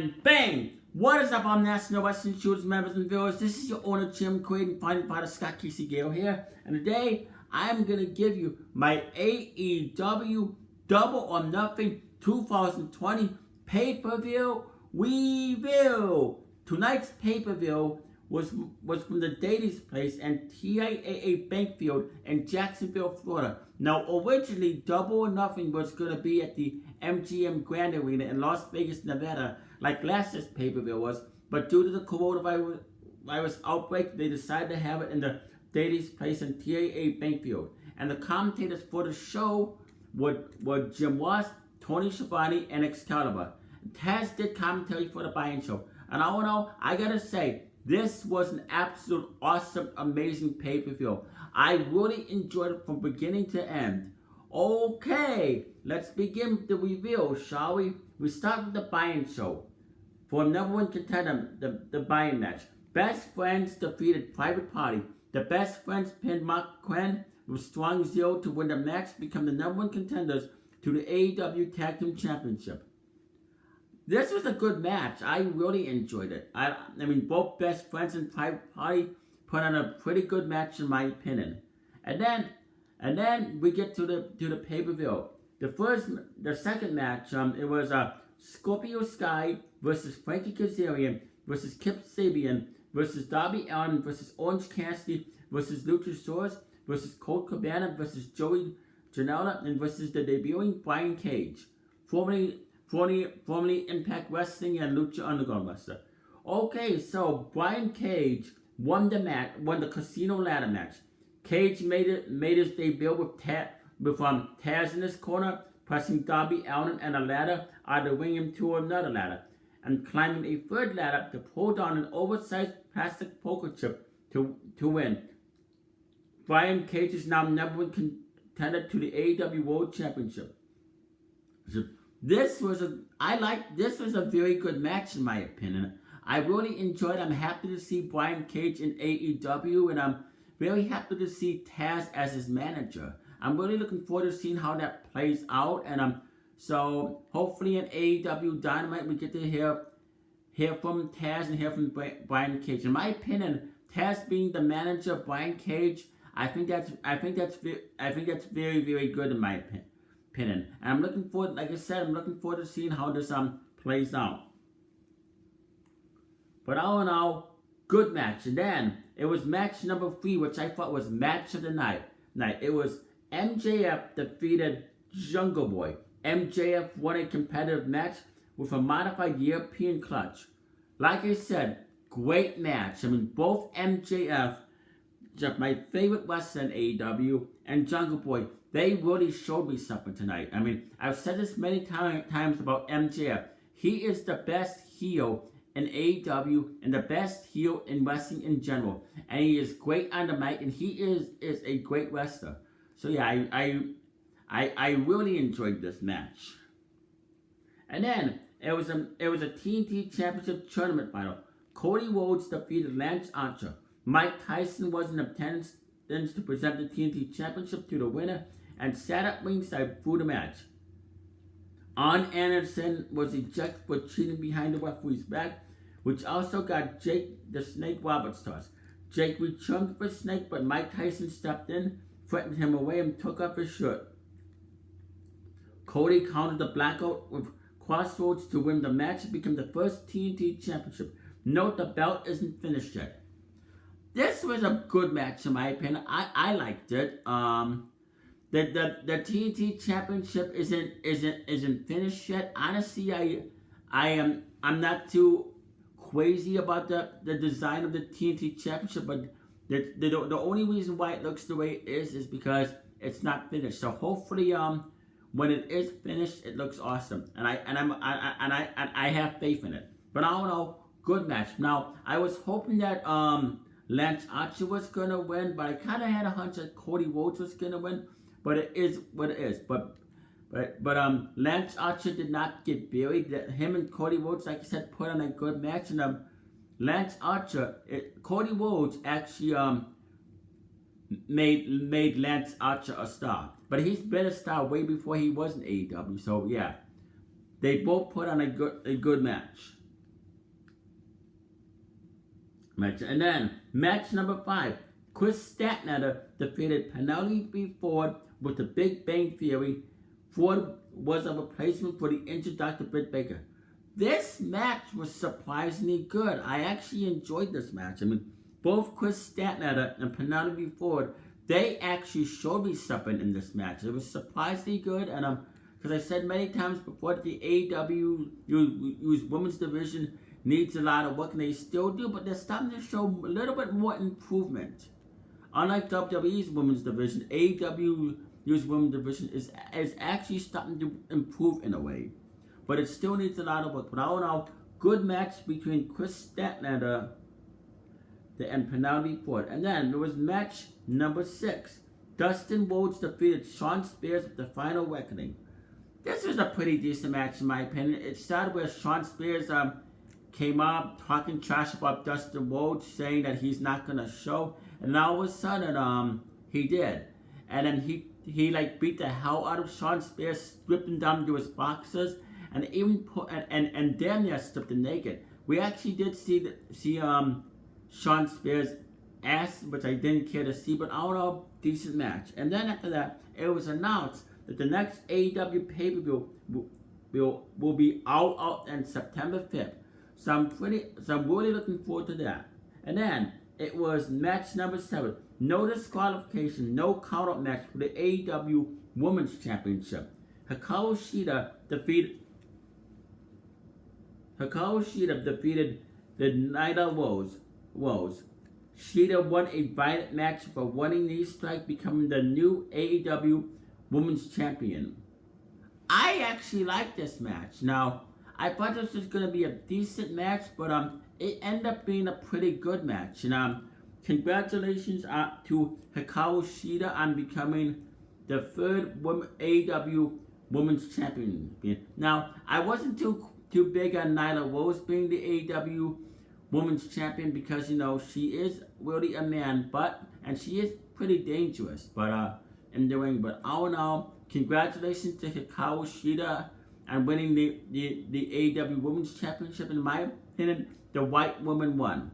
And bang! What is up, I'm National Western Shooters members and viewers. This is your owner, Jim Quaid, and fighting fighter Scott Casey Gale here. And today, I'm going to give you my AEW Double or Nothing 2020 pay-per-view review. Tonight's pay-per-view was from the Daily's Place and TIAA Bankfield in Jacksonville, Florida. Now, originally, Double or Nothing was going to be at the MGM Grand Arena in Las Vegas, Nevada, like last year's pay-per-view was, but due to the coronavirus outbreak, they decided to have it in the Daily's Place in TIAA Bankfield. And the commentators for the show were Jim Ross, Tony Schiavone, and Excalibur. Taz did commentary for the buy-in show. And I gotta say, this was an absolute awesome, amazing pay-per-view. I really enjoyed it from beginning to end. Okay, let's begin the review, shall we? We start with the buy-in show. For number one contender, the buy-in match. Best Friends defeated Private Party. The Best Friends pinned Mark Quinn with Strong Zero to win the match, become the number one contenders to the AEW Tag Team Championship. This was a good match. I really enjoyed it. I mean, both Best Friends and Private Party put on a pretty good match in my opinion. And then we get to the pay-per-view. The second match, it was Scorpio Sky versus Frankie Kazarian versus Kip Sabian versus Darby Allin versus Orange Cassidy versus Luchasaurus versus Colt Cabana versus Joey Janela and versus the debuting Brian Cage, formerly Impact Wrestling and Lucha Underground wrestler. Okay, so Brian Cage won the Casino Ladder match. Cage made his debut with Taz in his corner, pressing Darby Allin and a ladder out of the ring him to another ladder, and climbing a third ladder to pull down an oversized plastic poker chip to win. Brian Cage is now number one contender to the AEW World Championship. So this was a very good match in my opinion. I really enjoyed it. I'm happy to see Brian Cage in AEW, and I'm very happy to see Taz as his manager. I'm really looking forward to seeing how that plays out, and so hopefully in AEW Dynamite we get to hear from Taz and hear from Brian Cage. In my opinion, Taz being the manager of Brian Cage, I think that's very, very good in my opinion. And I'm looking forward, like I said, I'm looking forward to seeing how this plays out. But all in all, good match. And then it was match number 3, which I thought was match of the night. It was MJF defeated Jungle Boy. MJF won a competitive match with a modified European clutch. Like I said, great match. I mean, both MJF, my favorite wrestler in AEW, and Jungle Boy, they really showed me something tonight. I mean, I've said this many times about MJF. He is the best heel in AEW and the best heel in wrestling in general. And he is great on the mic, and he is a great wrestler. So yeah, I really enjoyed this match. And then it was a TNT Championship Tournament final. Cody Rhodes defeated Lance Archer. Mike Tyson was in attendance to present the TNT Championship to the winner and sat at ringside through the match. Arn Anderson was ejected for cheating behind the referee's back, which also got Jake the Snake Roberts toss. Jake returned for Snake, but Mike Tyson stepped in, threatened him away, and took off his shirt. Cody countered the blackout with Crossroads to win the match and become the first TNT Championship. Note the belt isn't finished yet. This was a good match in my opinion. I liked it. The TNT Championship isn't finished yet. Honestly, I'm not too crazy about the design of the TNT Championship, but the only reason why it looks the way it is because it's not finished. So hopefully when it is finished, it looks awesome, and I have faith in it. But I don't know, good match. Now I was hoping that Lance Archer was gonna win, but I kind of had a hunch that Cody Rhodes was gonna win. But it is what it is. But Lance Archer did not get buried. Him and Cody Rhodes, like I said, put on a good match. And Lance Archer, Cody Rhodes actually made Lance Archer a star. But he's been a star way before he was in AEW. So yeah, they both put on a good match. match. And then match number 5, Chris Statlander defeated Penelope Ford with the Big Bang Theory. Ford was a replacement for the injured Dr. Britt Baker. This match was surprisingly good. I actually enjoyed this match. I mean, both Chris Statlander and Penelope Ford, they actually showed me something in this match. It was surprisingly good, and because I said many times before that the AEW's women's division needs a lot of work, and they still do, but they're starting to show a little bit more improvement. Unlike WWE's women's division, AEW's women's division is actually starting to improve in a way. But it still needs a lot of work. But all in all, good match between Chris Statlander and Penelope Ford. And then there was match number 6. Dustin Rhodes defeated Shawn Spears at the Final Reckoning. This was a pretty decent match in my opinion. It started where Shawn Spears came up talking trash about Dustin Rhodes, saying that he's not gonna show, and all of a sudden he did. And then he like beat the hell out of Shawn Spears, stripped him down to his boxers, and even put and damn near stripped him naked. We actually did see Shawn Spears' ass, which I didn't care to see, but all in all, decent match. And then after that, it was announced that the next AEW pay-per-view will be out on September 5th. So I'm really looking forward to that. And then it was match number 7. No disqualification, no countout match for the AEW Women's Championship. Hikaru Shida defeated the Nyla Rose. Shida won a violent match for winning knee strike, becoming the new AEW Women's Champion. I actually like this match. Now, I thought this was going to be a decent match, but it ended up being a pretty good match. And congratulations to Hikaru Shida on becoming the 3rd AEW Women's Champion. Now, I wasn't too big on Nyla Rose being the AEW Women's Champion because, you know, she is really a man, and she is pretty dangerous, in the ring. But all in all, congratulations to Hikaru Shida on winning the AEW Women's Championship. In my opinion, the white woman won.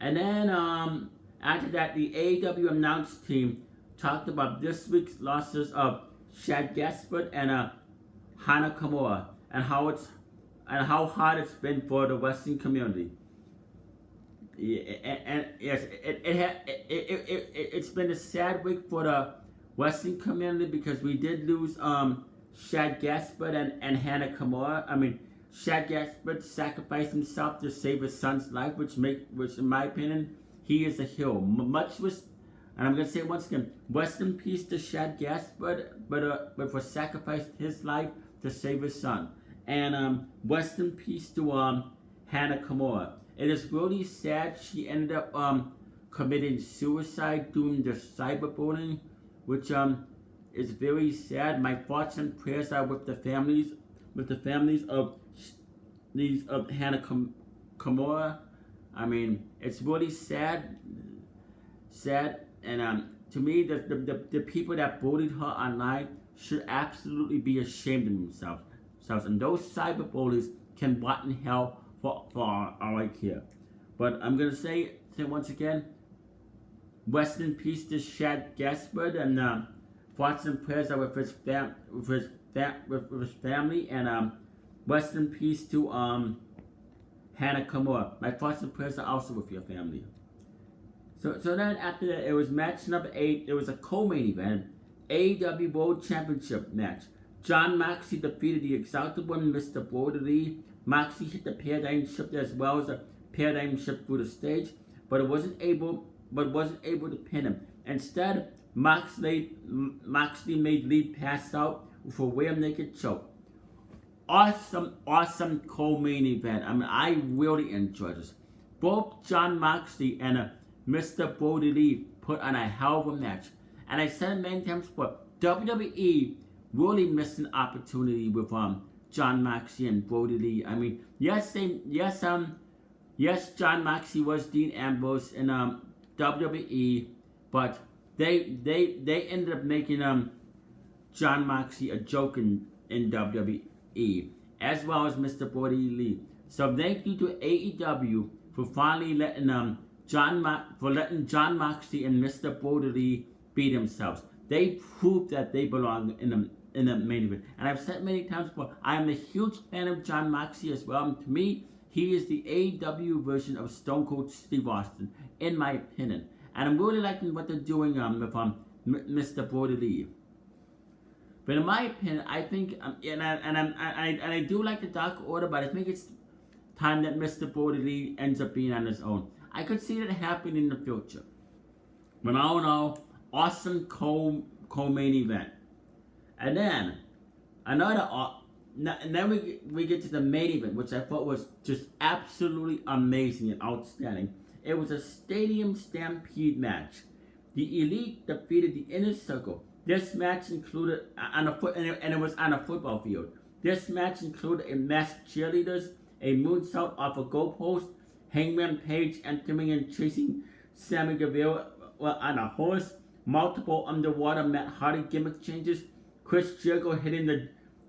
And then after that, the AEW announce team talked about this week's losses of Shad Gaspard and Hana Kimura, and how hard it's been for the wrestling community. And yes, it's been a sad week for the wrestling community because we did lose Shad Gaspard and Hana Kimura. I mean, Shad Gaspard sacrificed himself to save his son's life, which in my opinion, he is a hero. And I'm gonna say it once again, rest in peace to Shad Gaspard, but for sacrificed his life to save his son. And rest in peace to Hana Kimura. It is really sad she ended up committing suicide doing the cyberbullying, which is very sad. My thoughts and prayers are with the families of Hana Kimura. I mean, it's really sad, and to me, the people that bullied her online should absolutely be ashamed of themselves. And those cyberbullies can rot in hell for our right here. But I'm gonna say once again, rest in peace to Shad Gaspard, and thoughts and prayers are with his family, and rest in peace to Hana Kimura. My thoughts and prayers are also with your family. So then after that, it was match number 8. It was a co-main event, AEW World Championship match. Jon Moxley defeated the Exalted One, Mr. Brody Lee. Moxley hit the paradigm shift as well as a paradigm shift through the stage, but wasn't able to pin him. Instead, Moxley made Lee pass out with a rear naked choke. Awesome co-main event. I mean, I really enjoyed this. Both Jon Moxley and Mr. Brody Lee put on a hell of a match. And I said it many times before, WWE really missed an opportunity with Jon Moxley and Brody Lee. I mean, yes, Jon Moxley was Dean Ambrose in WWE, but they ended up making Jon Moxley a joke in WWE. as well as Mr. Brody Lee. So thank you to AEW for finally letting John Moxley and Mr. Brody Lee beat themselves. They proved that they belong in the main event. And I've said many times before, I am a huge fan of John Moxley as well. And to me, he is the AEW version of Stone Cold Steve Austin, in my opinion. And I'm really liking what they're doing with Mr. Brody Lee. But in my opinion, I think, I do like the Dark Order, but I think it's time that Mr. Brody Lee ends up being on his own. I could see that happening in the future. But I don't know. Awesome co-main event. And then, and then we get to the main event, which I thought was just absolutely amazing and outstanding. It was a stadium stampede match. The Elite defeated the Inner Circle. This match included and it was on a football field. This match included a masked cheerleaders, a moonsault off a goalpost, Hangman Page entering and chasing Sammy Guevara on a horse, multiple underwater Matt Hardy gimmick changes, Chris Jericho hitting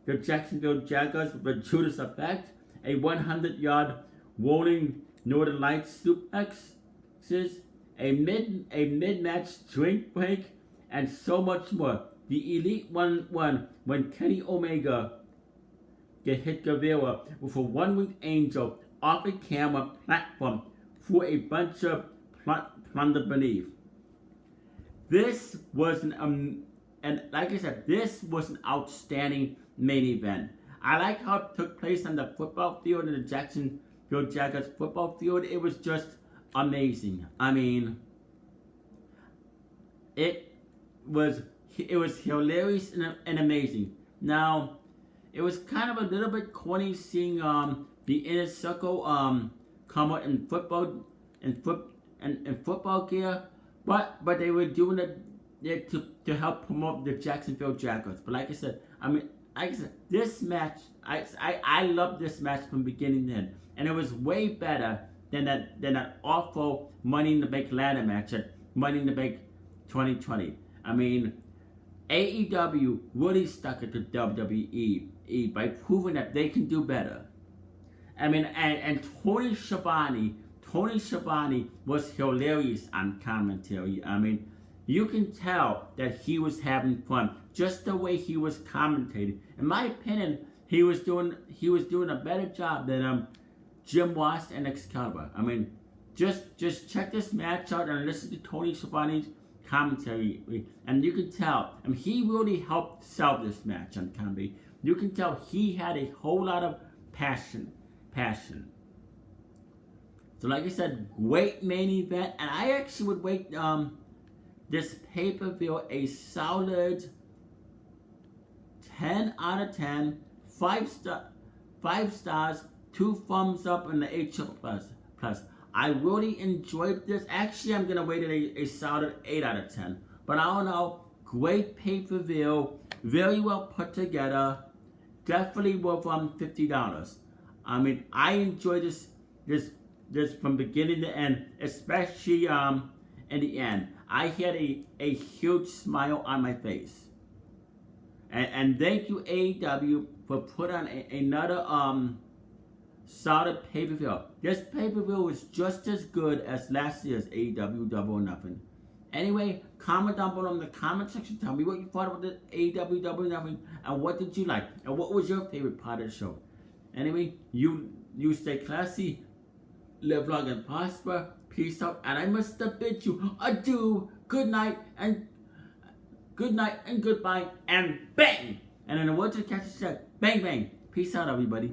the Jacksonville Jaguars with a Judas effect, a 100-yard rolling Northern Lights suplexes, a mid-match drink break, and so much more. The Elite won when Kenny Omega hit Guevara with a one-winged angel off a camera platform through a bunch of plunder beneath. This was and like I said, this was an outstanding main event. I like how it took place on the football field in the Jacksonville Jaguars football field. It was just amazing. I mean, it was hilarious and amazing. Now, it was kind of a little bit corny seeing the Inner Circle come out in football gear, but they were doing it to help promote the Jacksonville Jaguars. But like I said, this match, I loved this match from beginning to end, and it was way better than that awful Money in the Bank ladder match at Money in the Bank 2020. I mean, AEW really stuck it to WWE by proving that they can do better. I mean, and Tony Schiavone was hilarious on commentary. I mean, you can tell that he was having fun just the way he was commentating. In my opinion, he was doing a better job than Jim Ross and Excalibur. I mean, just check this match out and listen to Tony Schiavone's commentary, and you can tell. I mean, he really helped sell this match on comedy. You can tell he had a whole lot of passion. So, like I said, great main event, and I actually would rate this pay-per-view a solid 10 out of 10, 5 stars, 2 thumbs up, and the 8 plus. I really enjoyed this. Actually, I'm gonna rate it a solid 8 out of 10. But I don't know, great pay-per-view, very well put together, definitely worth $50. I mean, I enjoyed this from beginning to end, especially in the end. I had a huge smile on my face. And thank you, AEW, for putting on another solid pay-per-view. This pay-per-view is just as good as last year's AEW Double or Nothing. Anyway, comment down below in the comment section. Tell me what you thought about the AEW Double or Nothing, and what did you like, and what was your favorite part of the show. Anyway, you stay classy, live long and prosper. Peace out, and I must bid you adieu, good night and goodbye, and bang! And in the words of the catcher said, bang bang. Peace out, everybody.